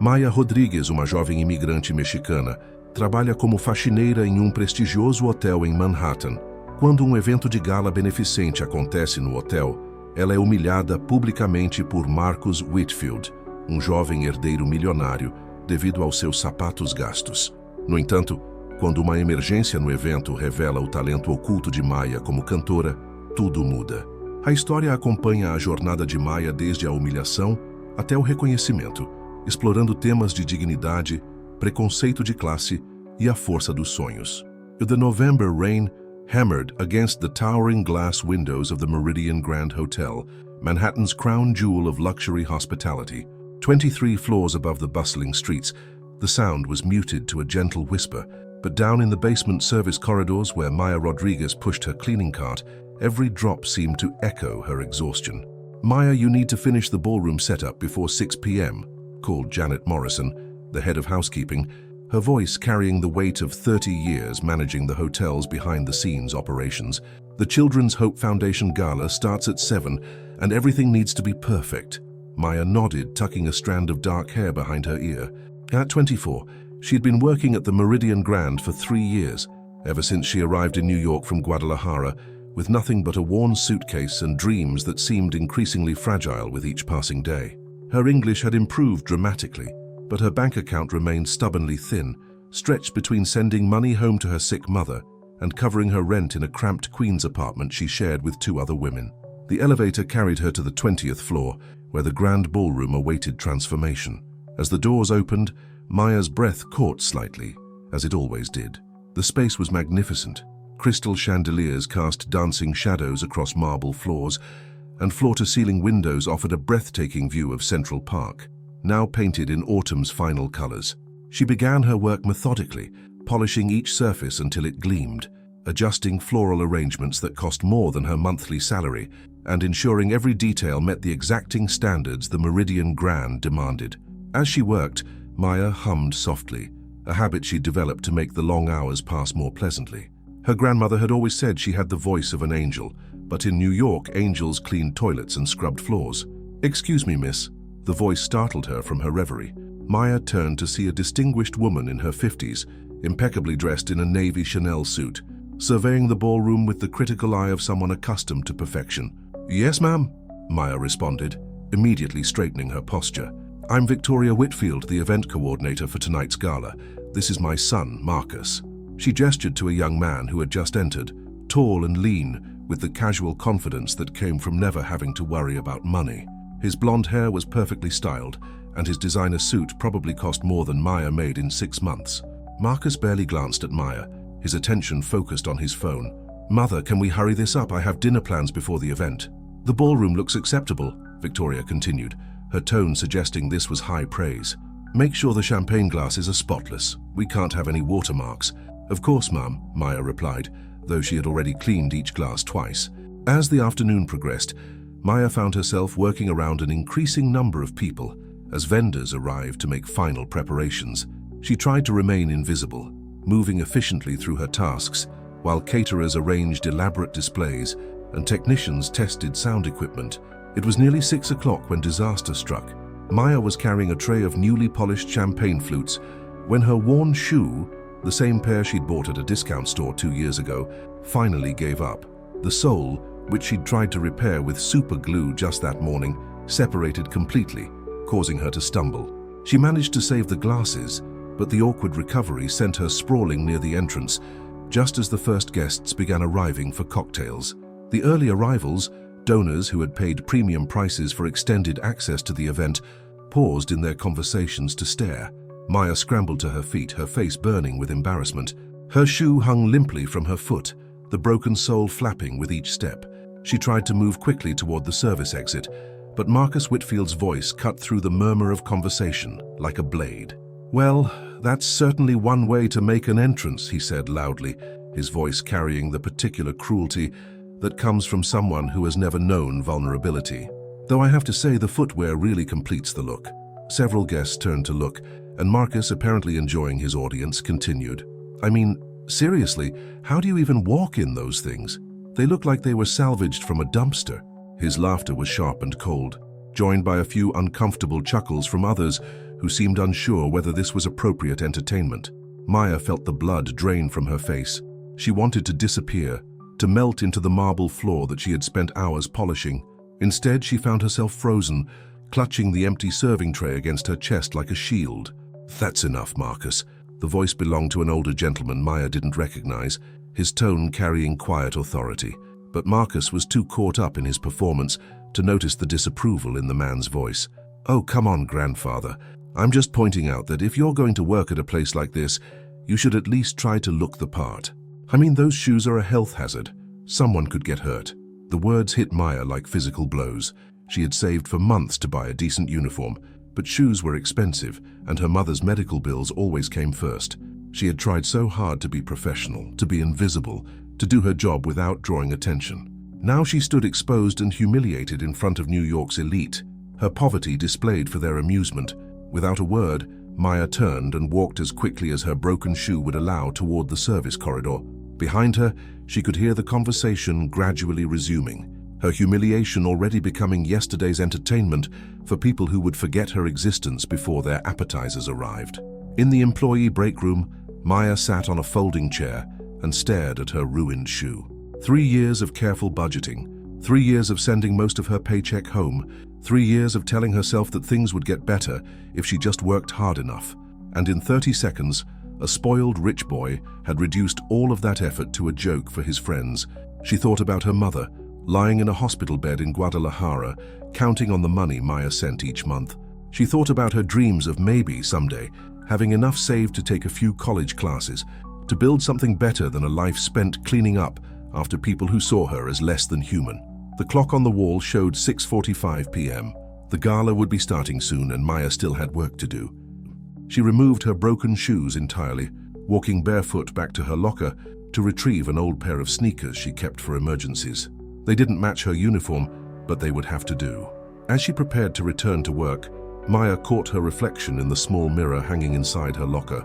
Maya Rodrigues, uma jovem imigrante mexicana, trabalha como faxineira em um prestigioso hotel em Manhattan. Quando um evento de gala beneficente acontece no hotel, ela é humilhada publicamente por Marcus Whitfield, um jovem herdeiro milionário, devido aos seus sapatos gastos. No entanto, quando uma emergência no evento revela o talento oculto de Maya como cantora, tudo muda. A história acompanha a jornada de Maya desde a humilhação até o reconhecimento, explorando temas de dignidade, preconceito de classe e a força dos sonhos. The November rain hammered against the towering glass windows of the Meridian Grand Hotel, Manhattan's crown jewel of luxury hospitality. 23 floors above the bustling streets, the sound was muted to a gentle whisper, but down in the basement service corridors where Maya Rodrigues pushed her cleaning cart, every drop seemed to echo her exhaustion. "Maya, you need to finish the ballroom setup before 6 p.m., called Janet Morrison, the head of housekeeping, her voice carrying the weight of 30 years managing the hotel's behind-the-scenes operations. "The Children's Hope Foundation Gala starts at 7, and everything needs to be perfect." Maya nodded, tucking a strand of dark hair behind her ear. At 24, she had been working at the Meridian Grand for 3 years, ever since she arrived in New York from Guadalajara, with nothing but a worn suitcase and dreams that seemed increasingly fragile with each passing day. Her English had improved dramatically, but her bank account remained stubbornly thin, stretched between sending money home to her sick mother and covering her rent in a cramped Queens apartment she shared with 2 other women. The elevator carried her to the 20th floor, where the grand ballroom awaited transformation. As the doors opened, Maya's breath caught slightly, as it always did. The space was magnificent. Crystal chandeliers cast dancing shadows across marble floors, and floor-to-ceiling windows offered a breathtaking view of Central Park, now painted in autumn's final colors. She began her work methodically, polishing each surface until it gleamed, adjusting floral arrangements that cost more than her monthly salary, and ensuring every detail met the exacting standards the Meridian Grand demanded. As she worked, Maya hummed softly, a habit she'd developed to make the long hours pass more pleasantly. Her grandmother had always said she had the voice of an angel, but in New York, angels cleaned toilets and scrubbed floors. "Excuse me, miss." The voice startled her from her reverie. Maya turned to see a distinguished woman in her 50s, impeccably dressed in a navy Chanel suit, surveying the ballroom with the critical eye of someone accustomed to perfection. "Yes, ma'am," Maya responded, immediately straightening her posture. "I'm Victoria Whitfield, the event coordinator for tonight's gala. This is my son, Marcus." She gestured to a young man who had just entered, tall and lean, with the casual confidence that came from never having to worry about money. His blonde hair was perfectly styled, and his designer suit probably cost more than Maya made in 6 months. Marcus barely glanced at Maya, his attention focused on his phone. "Mother, can we hurry this up? I have dinner plans before the event." "The ballroom looks acceptable," Victoria continued, her tone suggesting this was high praise. "Make sure the champagne glasses are spotless. We can't have any watermarks." "Of course, ma'am," Maya replied, though she had already cleaned each glass twice. As the afternoon progressed, Maya found herself working around an increasing number of people as vendors arrived to make final preparations. She tried to remain invisible, moving efficiently through her tasks, while caterers arranged elaborate displays and technicians tested sound equipment. It was nearly 6 o'clock when disaster struck. Maya was carrying a tray of newly polished champagne flutes when her worn shoe, the same pair she'd bought at a discount store 2 years ago, finally gave up. The sole, which she'd tried to repair with super glue just that morning, separated completely, causing her to stumble. She managed to save the glasses, but the awkward recovery sent her sprawling near the entrance, just as the first guests began arriving for cocktails. The early arrivals, donors who had paid premium prices for extended access to the event, paused in their conversations to stare. Maya scrambled to her feet, her face burning with embarrassment. Her shoe hung limply from her foot, the broken sole flapping with each step. She tried to move quickly toward the service exit, but Marcus Whitfield's voice cut through the murmur of conversation like a blade. "Well, that's certainly one way to make an entrance," he said loudly, his voice carrying the particular cruelty that comes from someone who has never known vulnerability. "Though I have to say the footwear really completes the look." Several guests turned to look, and Marcus, apparently enjoying his audience, continued. "I mean, seriously, how do you even walk in those things? They look like they were salvaged from a dumpster." His laughter was sharp and cold, joined by a few uncomfortable chuckles from others who seemed unsure whether this was appropriate entertainment. Maya felt the blood drain from her face. She wanted to disappear, to melt into the marble floor that she had spent hours polishing. Instead, she found herself frozen, clutching the empty serving tray against her chest like a shield. "That's enough, Marcus." The voice belonged to an older gentleman Maya didn't recognize, his tone carrying quiet authority. But Marcus was too caught up in his performance to notice the disapproval in the man's voice. "Oh, come on, grandfather. I'm just pointing out that if you're going to work at a place like this, you should at least try to look the part. I mean, those shoes are a health hazard. Someone could get hurt." The words hit Maya like physical blows. She had saved for months to buy a decent uniform, but shoes were expensive, and her mother's medical bills always came first. She had tried so hard to be professional, to be invisible, to do her job without drawing attention. Now she stood exposed and humiliated in front of New York's elite, her poverty displayed for their amusement. Without a word, Maya turned and walked as quickly as her broken shoe would allow toward the service corridor. Behind her, she could hear the conversation gradually resuming, her humiliation already becoming yesterday's entertainment for people who would forget her existence before their appetizers arrived. In the employee break room, Maya sat on a folding chair and stared at her ruined shoe. 3 years of careful budgeting, 3 years of sending most of her paycheck home, 3 years of telling herself that things would get better if she just worked hard enough. And in 30 seconds, a spoiled rich boy had reduced all of that effort to a joke for his friends. She thought about her mother, lying in a hospital bed in Guadalajara, counting on the money Maya sent each month. She thought about her dreams of maybe someday having enough saved to take a few college classes, to build something better than a life spent cleaning up after people who saw her as less than human. The clock on the wall showed 6:45 p.m. The gala would be starting soon, and Maya still had work to do. She removed her broken shoes entirely, walking barefoot back to her locker to retrieve an old pair of sneakers she kept for emergencies. They didn't match her uniform, but they would have to do. As she prepared to return to work, Maya caught her reflection in the small mirror hanging inside her locker.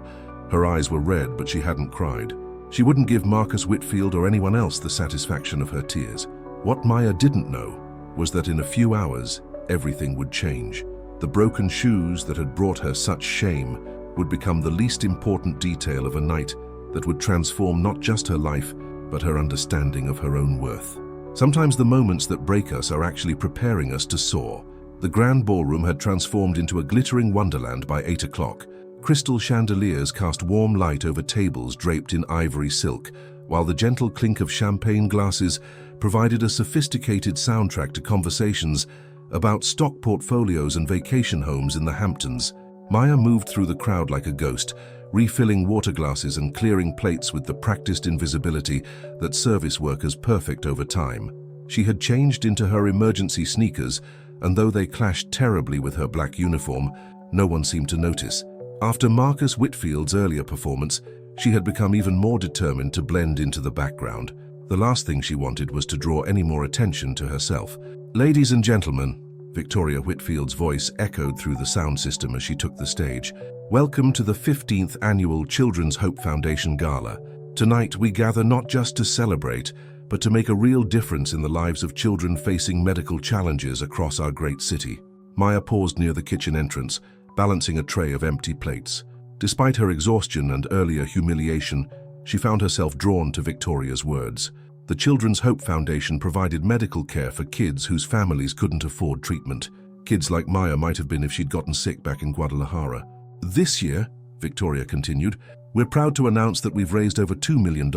Her eyes were red, but she hadn't cried. She wouldn't give Marcus Whitfield or anyone else the satisfaction of her tears. What Maya didn't know was that in a few hours, everything would change. The broken shoes that had brought her such shame would become the least important detail of a night that would transform not just her life, but her understanding of her own worth. Sometimes the moments that break us are actually preparing us to soar. The grand ballroom had transformed into a glittering wonderland by 8 o'clock. Crystal chandeliers cast warm light over tables draped in ivory silk, while the gentle clink of champagne glasses provided a sophisticated soundtrack to conversations about stock portfolios and vacation homes in the Hamptons. Maya moved through the crowd like a ghost, refilling water glasses and clearing plates with the practiced invisibility that service workers perfect over time. She had changed into her emergency sneakers, and though they clashed terribly with her black uniform, no one seemed to notice. After Marcus Whitfield's earlier performance, she had become even more determined to blend into the background. The last thing she wanted was to draw any more attention to herself. "Ladies and gentlemen," Victoria Whitfield's voice echoed through the sound system as she took the stage. "Welcome to the 15th Annual Children's Hope Foundation Gala. Tonight we gather not just to celebrate, but to make a real difference in the lives of children facing medical challenges across our great city." Maya paused near the kitchen entrance, balancing a tray of empty plates. Despite her exhaustion and earlier humiliation, she found herself drawn to Victoria's words. The Children's Hope Foundation provided medical care for kids whose families couldn't afford treatment. Kids like Maya might have been if she'd gotten sick back in Guadalajara. "This year," Victoria continued, "we're proud to announce that we've raised over $2 million,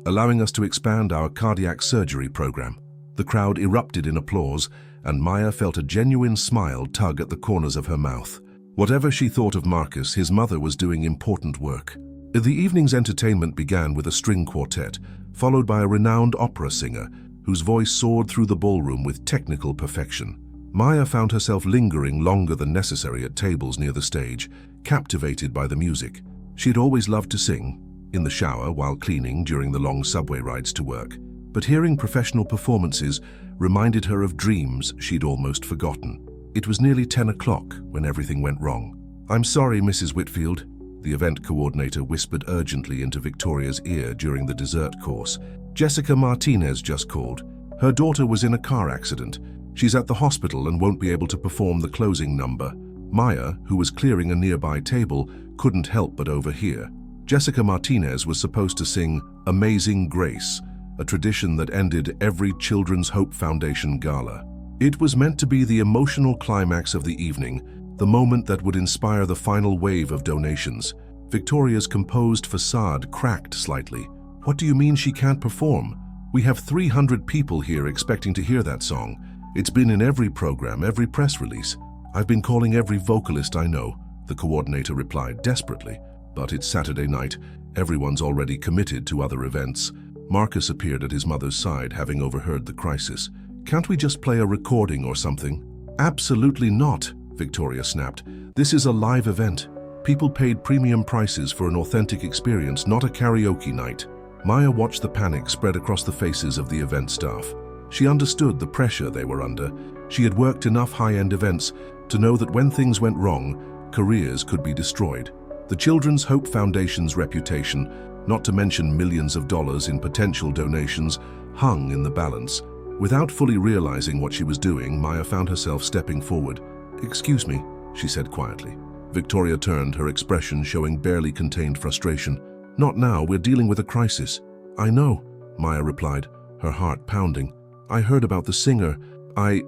allowing us to expand our cardiac surgery program." The crowd erupted in applause, and Maya felt a genuine smile tug at the corners of her mouth. Whatever she thought of Marcus, his mother was doing important work. The evening's entertainment began with a string quartet, followed by a renowned opera singer whose voice soared through the ballroom with technical perfection. Maya found herself lingering longer than necessary at tables near the stage, captivated by the music. She had always loved to sing, in the shower, while cleaning, during the long subway rides to work. But hearing professional performances reminded her of dreams she'd almost forgotten. It was nearly 10 o'clock when everything went wrong. "I'm sorry, Mrs. Whitfield," the event coordinator whispered urgently into Victoria's ear during the dessert course. "Jessica Martinez just called. Her daughter was in a car accident. She's at the hospital and won't be able to perform the closing number." Maya, who was clearing a nearby table, couldn't help but overhear. Jessica Martinez was supposed to sing Amazing Grace, a tradition that ended every Children's Hope Foundation gala. It was meant to be the emotional climax of the evening, the moment that would inspire the final wave of donations. Victoria's composed facade cracked slightly. What do you mean she can't perform? We have 300 people here expecting to hear that song. It's been in every program, every press release. I've been calling every vocalist I know, the coordinator replied desperately. But it's Saturday night. Everyone's already committed to other events. Marcus appeared at his mother's side, having overheard the crisis. Can't we just play a recording or something? Absolutely not, Victoria snapped. This is a live event. People paid premium prices for an authentic experience, not a karaoke night. Maya watched the panic spread across the faces of the event staff. She understood the pressure they were under. She had worked enough high-end events to know that when things went wrong, careers could be destroyed. The Children's Hope Foundation's reputation, not to mention millions of dollars in potential donations, hung in the balance. Without fully realizing what she was doing, Maya found herself stepping forward. "Excuse me," she said quietly. Victoria turned, her expression showing barely contained frustration. "Not now, we're dealing with a crisis." "I know," Maya replied, her heart pounding. "I heard about the singer. I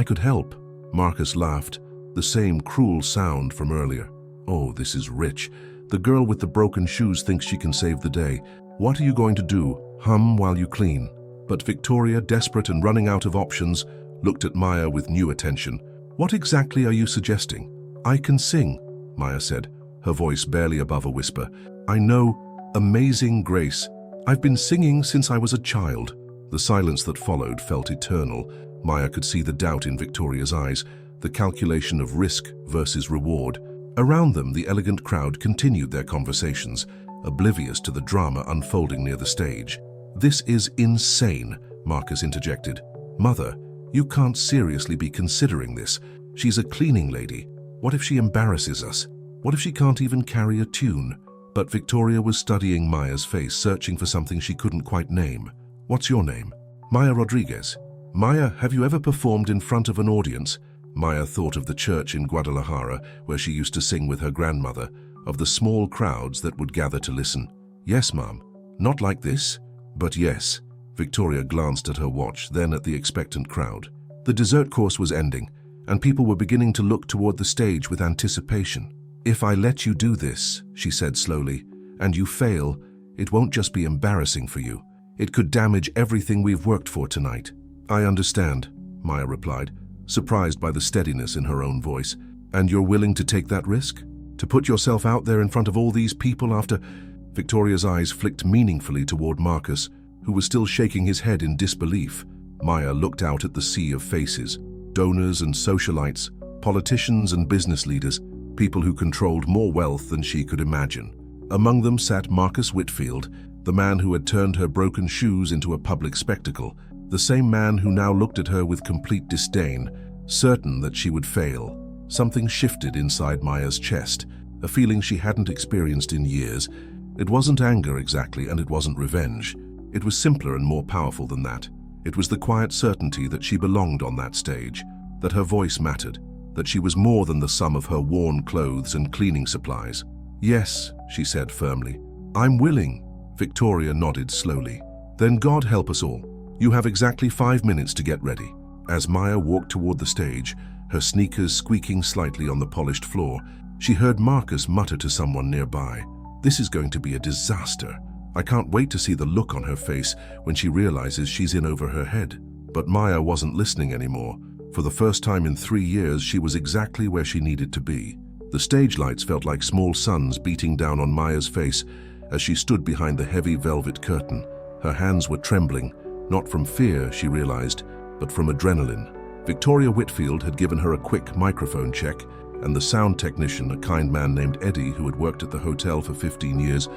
could help." Marcus laughed, the same cruel sound from earlier. "Oh, this is rich. The girl with the broken shoes thinks she can save the day. What are you going to do? Hum while you clean?" But Victoria, desperate and running out of options, looked at Maya with new attention. "What exactly are you suggesting?" "I can sing," Maya said, her voice barely above a whisper. "I know Amazing Grace. I've been singing since I was a child." The silence that followed felt eternal. Maya could see the doubt in Victoria's eyes, the calculation of risk versus reward. Around them, the elegant crowd continued their conversations, oblivious to the drama unfolding near the stage. "This is insane," Marcus interjected. "Mother, you can't seriously be considering this. She's a cleaning lady. What if she embarrasses us? What if she can't even carry a tune?" But Victoria was studying Maya's face, searching for something she couldn't quite name. "What's your name?" "Maya Rodriguez." "Maya, have you ever performed in front of an audience?" Maya thought of the church in Guadalajara, where she used to sing with her grandmother, of the small crowds that would gather to listen. "Yes, Mom. Not like this, but yes." Victoria glanced at her watch, then at the expectant crowd. The dessert course was ending, and people were beginning to look toward the stage with anticipation. "If I let you do this," she said slowly, "and you fail, it won't just be embarrassing for you. It could damage everything we've worked for tonight." "I understand," Maya replied, surprised by the steadiness in her own voice. "And you're willing to take that risk? To put yourself out there in front of all these people after—" Victoria's eyes flicked meaningfully toward Marcus, who was still shaking his head in disbelief. Maya looked out at the sea of faces, donors and socialites, politicians and business leaders, people who controlled more wealth than she could imagine. Among them sat Marcus Whitfield, the man who had turned her broken shoes into a public spectacle, the same man who now looked at her with complete disdain, certain that she would fail. Something shifted inside Maya's chest, a feeling she hadn't experienced in years. It wasn't anger exactly, and it wasn't revenge. It was simpler and more powerful than that. It was the quiet certainty that she belonged on that stage, that her voice mattered, that she was more than the sum of her worn clothes and cleaning supplies. "Yes," she said firmly. "I'm willing." Victoria nodded slowly. "Then God help us all. You have exactly 5 minutes to get ready." As Maya walked toward the stage, her sneakers squeaking slightly on the polished floor, she heard Marcus mutter to someone nearby, "This is going to be a disaster. I can't wait to see the look on her face when she realizes she's in over her head." But Maya wasn't listening anymore. For the first time in 3 years, she was exactly where she needed to be. The stage lights felt like small suns beating down on Maya's face as she stood behind the heavy velvet curtain. Her hands were trembling, not from fear, she realized, but from adrenaline. Victoria Whitfield had given her a quick microphone check, and the sound technician, a kind man named Eddie who had worked at the hotel for 15 years,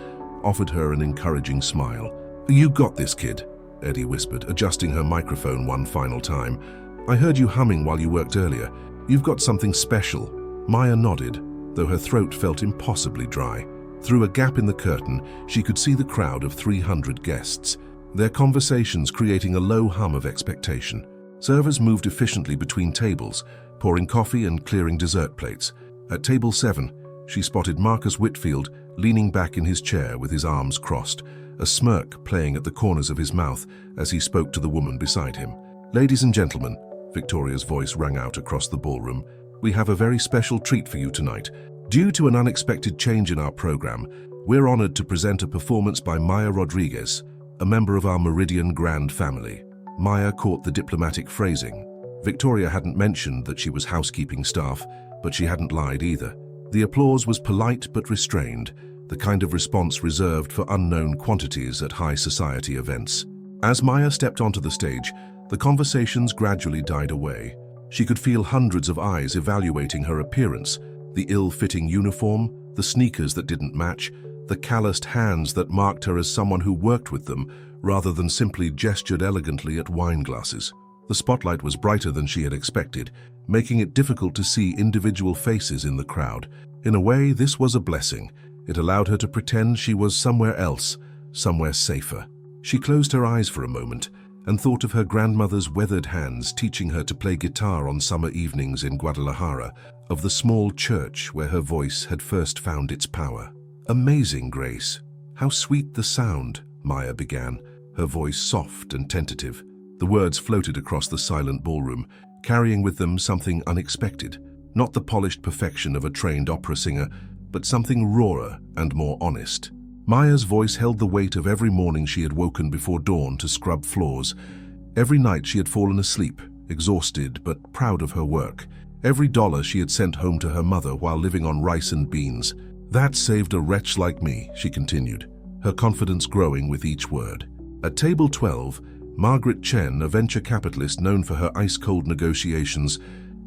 offered her an encouraging smile. "You got this, kid," Eddie whispered, adjusting her microphone one final time. "I heard you humming while you worked earlier. You've got something special." Maya nodded, though her throat felt impossibly dry. Through a gap in the curtain, she could see the crowd of 300 guests, their conversations creating a low hum of expectation. Servers moved efficiently between tables, pouring coffee and clearing dessert plates. At table 7, she spotted Marcus Whitfield leaning back in his chair with his arms crossed, a smirk playing at the corners of his mouth as he spoke to the woman beside him. "Ladies and gentlemen," Victoria's voice rang out across the ballroom, "we have a very special treat for you tonight. Due to an unexpected change in our program, we're honored to present a performance by Maya Rodriguez, a member of our Meridian Grand family." Maya caught the diplomatic phrasing. Victoria hadn't mentioned that she was housekeeping staff, but she hadn't lied either. The applause was polite but restrained, the kind of response reserved for unknown quantities at high society events. As Maya stepped onto the stage, the conversations gradually died away. She could feel hundreds of eyes evaluating her appearance, the ill-fitting uniform, the sneakers that didn't match, the calloused hands that marked her as someone who worked with them rather than simply gestured elegantly at wine glasses. The spotlight was brighter than she had expected, making it difficult to see individual faces in the crowd. In a way, this was a blessing. It allowed her to pretend she was somewhere else, somewhere safer. She closed her eyes for a moment and thought of her grandmother's weathered hands teaching her to play guitar on summer evenings in Guadalajara, of the small church where her voice had first found its power. "Amazing, Grace. How sweet the sound," Maya began, her voice soft and tentative. The words floated across the silent ballroom, carrying with them something unexpected. Not the polished perfection of a trained opera singer, but something rawer and more honest. Maya's voice held the weight of every morning she had woken before dawn to scrub floors. Every night she had fallen asleep, exhausted but proud of her work. Every dollar she had sent home to her mother while living on rice and beans. "That saved a wretch like me," she continued, her confidence growing with each word. At table 12, Margaret Chen, a venture capitalist known for her ice-cold negotiations,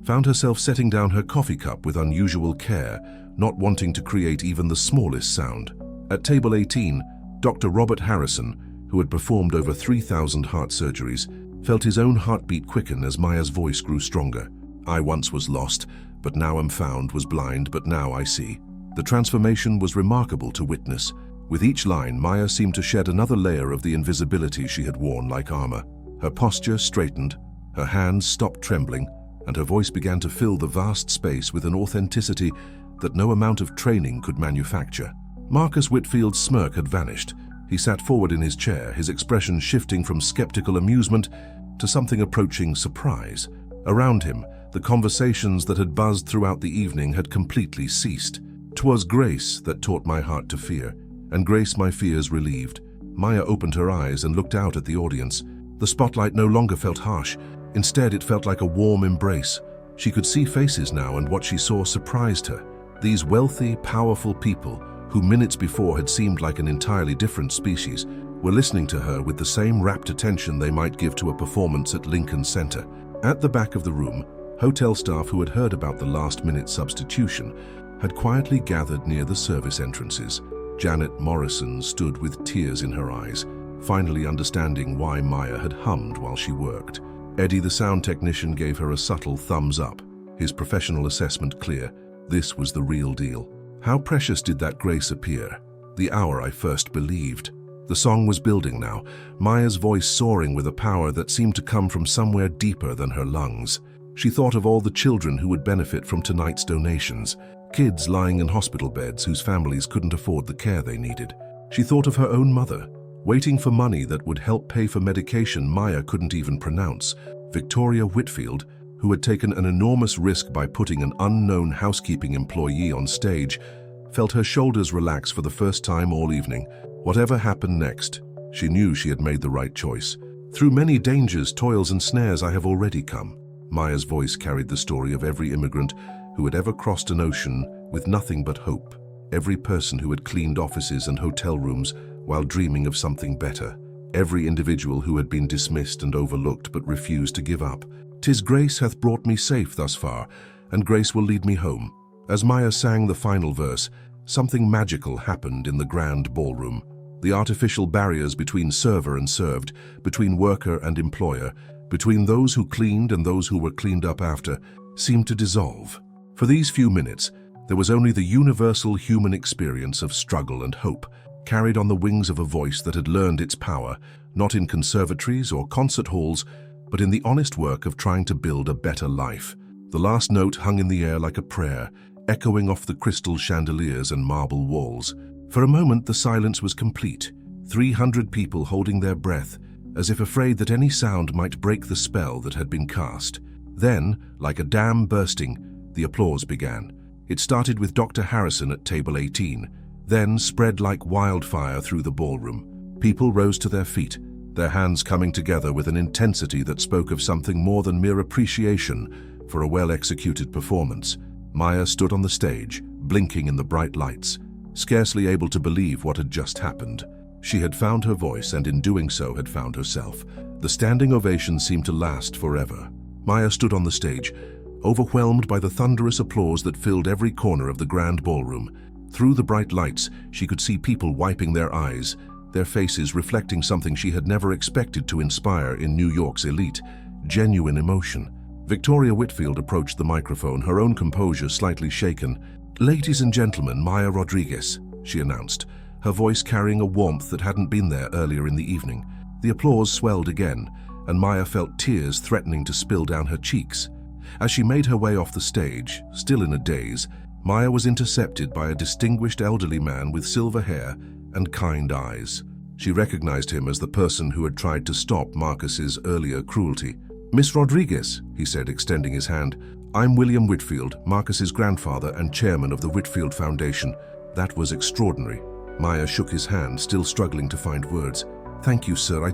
found herself setting down her coffee cup with unusual care, not wanting to create even the smallest sound. At table 18, Dr. Robert Harrison, who had performed over 3,000 heart surgeries, felt his own heartbeat quicken as Maya's voice grew stronger. "I once was lost, but now am found, was blind, but now I see." The transformation was remarkable to witness. With each line, Maya seemed to shed another layer of the invisibility she had worn like armor. Her posture straightened, her hands stopped trembling, and her voice began to fill the vast space with an authenticity that no amount of training could manufacture. Marcus Whitfield's smirk had vanished. He sat forward in his chair, his expression shifting from skeptical amusement to something approaching surprise. Around him, the conversations that had buzzed throughout the evening had completely ceased. "'Twas grace that taught my heart to fear, and grace my fears relieved." Maya opened her eyes and looked out at the audience. The spotlight no longer felt harsh. Instead, it felt like a warm embrace. She could see faces now, and what she saw surprised her. These wealthy, powerful people, who minutes before had seemed like an entirely different species, were listening to her with the same rapt attention they might give to a performance at Lincoln Center. At the back of the room, hotel staff who had heard about the last-minute substitution had quietly gathered near the service entrances. Janet Morrison stood with tears in her eyes, finally understanding why Maya had hummed while she worked. Eddie, the sound technician, gave her a subtle thumbs up, his professional assessment clear. This was the real deal. How precious did that grace appear? The hour I first believed. The song was building now, Maya's voice soaring with a power that seemed to come from somewhere deeper than her lungs. She thought of all the children who would benefit from tonight's donations, kids lying in hospital beds whose families couldn't afford the care they needed. She thought of her own mother, waiting for money that would help pay for medication Maya couldn't even pronounce. Victoria Whitfield, who had taken an enormous risk by putting an unknown housekeeping employee on stage, felt her shoulders relax for the first time all evening. Whatever happened next, she knew she had made the right choice. "Through many dangers, toils and snares I have already come." Maya's voice carried the story of every immigrant who had ever crossed an ocean with nothing but hope. Every person who had cleaned offices and hotel rooms while dreaming of something better. Every individual who had been dismissed and overlooked but refused to give up. "'Tis grace hath brought me safe thus far, and grace will lead me home." As Maya sang the final verse, something magical happened in the grand ballroom. The artificial barriers between server and served, between worker and employer, between those who cleaned and those who were cleaned up after, seemed to dissolve. For these few minutes, there was only the universal human experience of struggle and hope, carried on the wings of a voice that had learned its power, not in conservatories or concert halls, but in the honest work of trying to build a better life. The last note hung in the air like a prayer, echoing off the crystal chandeliers and marble walls. For a moment, the silence was complete. 300 people holding their breath, as if afraid that any sound might break the spell that had been cast. Then, like a dam bursting, the applause began. It started with Dr. Harrison at table 18, then spread like wildfire through the ballroom. People rose to their feet, their hands coming together with an intensity that spoke of something more than mere appreciation for a well-executed performance. Maya stood on the stage, blinking in the bright lights, scarcely able to believe what had just happened. She had found her voice, and in doing so had found herself. The standing ovation seemed to last forever. Maya stood on the stage, overwhelmed by the thunderous applause that filled every corner of the grand ballroom. Through the bright lights, she could see people wiping their eyes, their faces reflecting something she had never expected to inspire in New York's elite: genuine emotion. Victoria Whitfield approached the microphone, her own composure slightly shaken. "Ladies and gentlemen, Maya Rodriguez," she announced, her voice carrying a warmth that hadn't been there earlier in the evening. The applause swelled again, and Maya felt tears threatening to spill down her cheeks. As she made her way off the stage, still in a daze, Maya was intercepted by a distinguished elderly man with silver hair and kind eyes. She recognized him as the person who had tried to stop Marcus's earlier cruelty. "Miss Rodriguez," he said, extending his hand, "I'm William Whitfield, Marcus's grandfather and chairman of the Whitfield Foundation." That was extraordinary. Maya shook his hand, still struggling to find words. "Thank you, sir.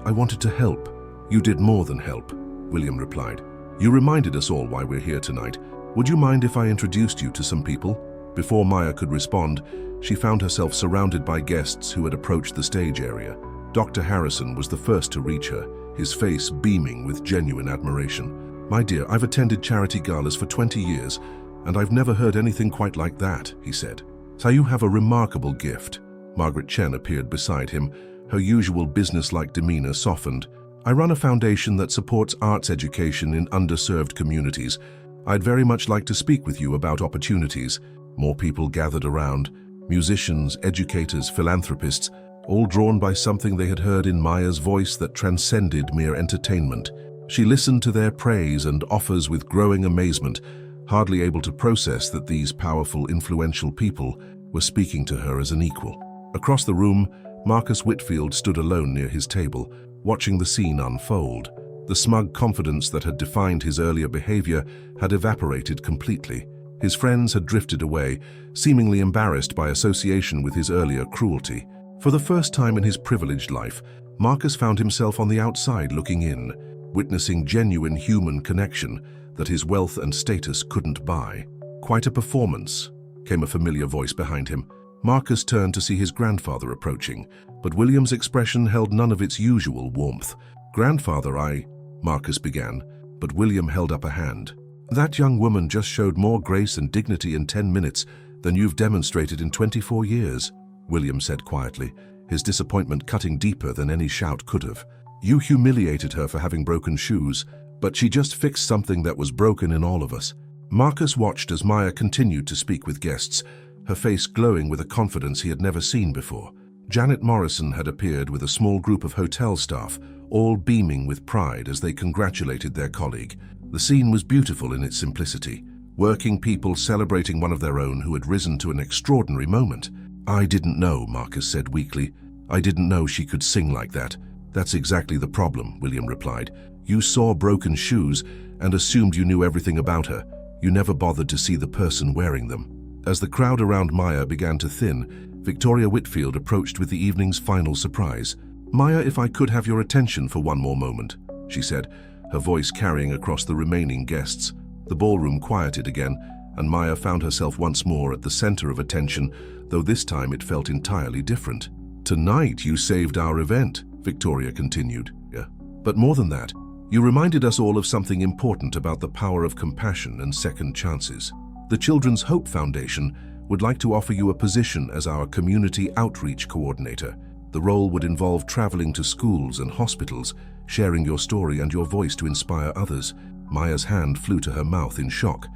I wanted to help." "You did more than help," William replied. "You reminded us all why we're here tonight. Would you mind if I introduced you to some people?" Before Maya could respond, she found herself surrounded by guests who had approached the stage area. Dr. Harrison was the first to reach her, his face beaming with genuine admiration. "My dear, I've attended charity galas for 20 years, and I've never heard anything quite like that," he said. "So you have a remarkable gift." Margaret Chen appeared beside him, her usual business-like demeanor softened. "I run a foundation that supports arts education in underserved communities. I'd very much like to speak with you about opportunities." More people gathered around, musicians, educators, philanthropists, all drawn by something they had heard in Maya's voice that transcended mere entertainment. She listened to their praise and offers with growing amazement, hardly able to process that these powerful, influential people were speaking to her as an equal. Across the room, Marcus Whitfield stood alone near his table, watching the scene unfold. The smug confidence that had defined his earlier behavior had evaporated completely. His friends had drifted away, seemingly embarrassed by association with his earlier cruelty. For the first time in his privileged life, Marcus found himself on the outside looking in, witnessing genuine human connection that his wealth and status couldn't buy. "Quite a performance," came a familiar voice behind him. Marcus turned to see his grandfather approaching, but William's expression held none of its usual warmth. "Grandfather, Marcus began, but William held up a hand. "That young woman just showed more grace and dignity in 10 minutes than you've demonstrated in 24 years, William said quietly, his disappointment cutting deeper than any shout could have. "You humiliated her for having broken shoes, but she just fixed something that was broken in all of us." Marcus watched as Maya continued to speak with guests, her face glowing with a confidence he had never seen before. Janet Morrison had appeared with a small group of hotel staff, all beaming with pride as they congratulated their colleague. The scene was beautiful in its simplicity, working people celebrating one of their own who had risen to an extraordinary moment. "I didn't know," Marcus said weakly. "I didn't know she could sing like that." "That's exactly the problem," William replied. "You saw broken shoes and assumed you knew everything about her. You never bothered to see the person wearing them." As the crowd around Maya began to thin, Victoria Whitfield approached with the evening's final surprise. "Maya, if I could have your attention for one more moment," she said, her voice carrying across the remaining guests. The ballroom quieted again, and Maya found herself once more at the center of attention, though this time it felt entirely different. "Tonight you saved our event," Victoria continued. "Yeah. But more than that, you reminded us all of something important about the power of compassion and second chances. The Children's Hope Foundation would like to offer you a position as our community outreach coordinator. The role would involve traveling to schools and hospitals, sharing your story and your voice to inspire others." Maya's hand flew to her mouth in shock.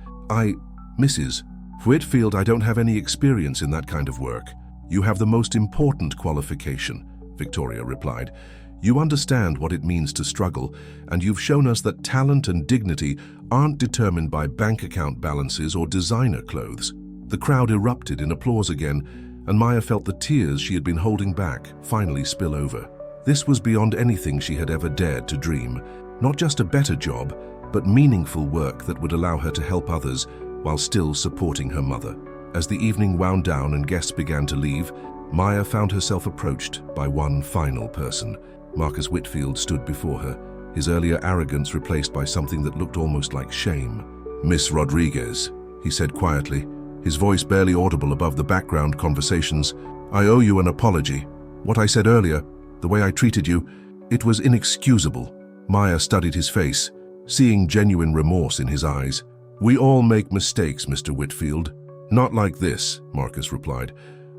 Mrs. Whitfield, I don't have any experience in that kind of work." "You have the most important qualification," Victoria replied. You understand what it means to struggle, and you've shown us that talent and dignity aren't determined by bank account balances or designer clothes." The crowd erupted in applause again, and Maya felt the tears she had been holding back finally spill over. This was beyond anything she had ever dared to dream. Not just a better job, but meaningful work that would allow her to help others while still supporting her mother. As the evening wound down and guests began to leave, Maya found herself approached by one final person. Marcus Whitfield stood before her, his earlier arrogance replaced by something that looked almost like shame. "Miss Rodriguez," he said quietly, his voice barely audible above the background conversations, "I owe you an apology. What I said earlier, the way I treated you, it was inexcusable." Maya studied his face, seeing genuine remorse in his eyes. "We all make mistakes, Mr. Whitfield." "Not like this," Marcus replied.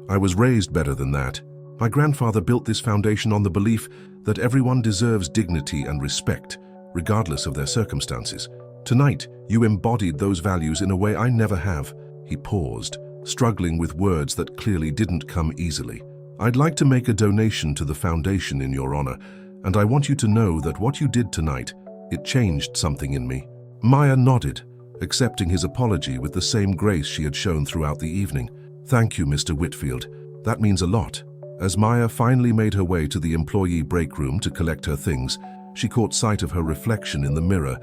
"I was raised better than that. My grandfather built this foundation on the belief that everyone deserves dignity and respect, regardless of their circumstances. Tonight, you embodied those values in a way I never have." He paused, struggling with words that clearly didn't come easily. "I'd like to make a donation to the foundation in your honor, and I want you to know that what you did tonight, it changed something in me." Maya nodded, accepting his apology with the same grace she had shown throughout the evening. "Thank you, Mr. Whitfield. That means a lot." As Maya finally made her way to the employee break room to collect her things, she caught sight of her reflection in the mirror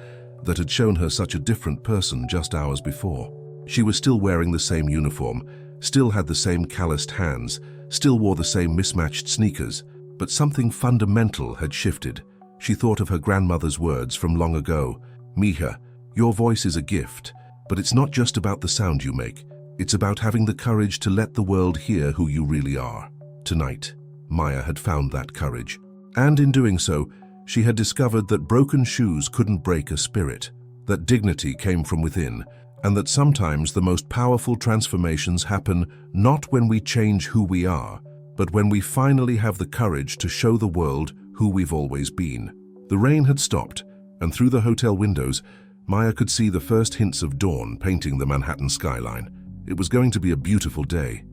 that had shown her such a different person just hours before. She was still wearing the same uniform, still had the same calloused hands, still wore the same mismatched sneakers, but something fundamental had shifted. She thought of her grandmother's words from long ago. "Mija, your voice is a gift, but it's not just about the sound you make. It's about having the courage to let the world hear who you really are." Tonight, Maya had found that courage. And in doing so, she had discovered that broken shoes couldn't break a spirit, that dignity came from within, and that sometimes the most powerful transformations happen not when we change who we are, but when we finally have the courage to show the world who we've always been. The rain had stopped, and through the hotel windows, Maya could see the first hints of dawn painting the Manhattan skyline. It was going to be a beautiful day.